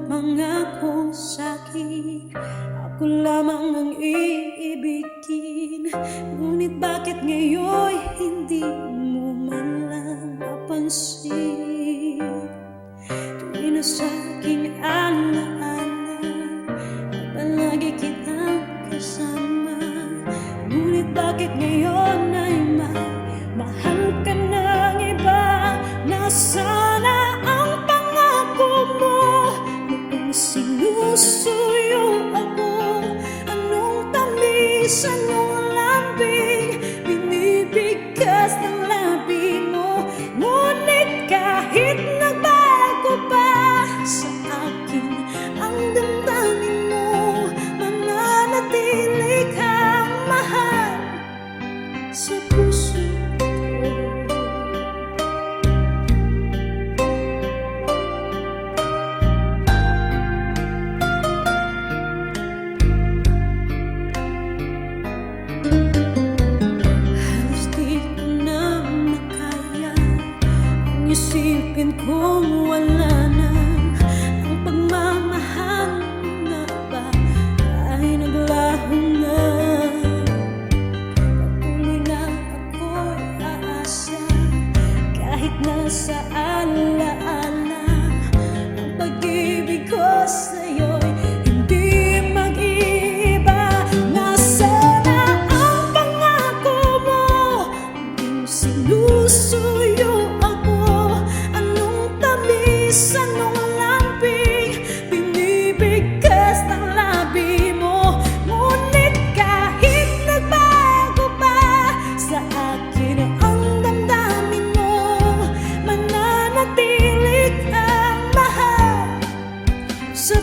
mangako sa'kin, ako lamang ang iibigin. Ngunit bakit ngayon hindi mo man lang mapansin? Tuloy na sa'king alaala, palagi kitang kasama. Ngunit bakit ngayon ay mahal ka ng iba? Nasana ang pangako mo noong sinusuyo ako. Anong tamis, anong lambing, binibigkas ng labi mo. Ngunit kahit nagbago pa sa akin ang damdamin mo, mananatili kang mahal sa puso ko. Halos di ko na makaya ang isipin kong wala na ang pagmamahal na ba ay naglaho na. Patuloy na ako'y aasa kahit nasa alaala ang pag-ibig ko sa'yo'y hindi mag-iiba. Nasana ang pangako mo nung sinusuyo ako. Anong tamis, anong lambing, binibigkas ng labi mo. Ngunit kahit nagbago pa sa akin ang damdamin mo, mananatili kang mahal sa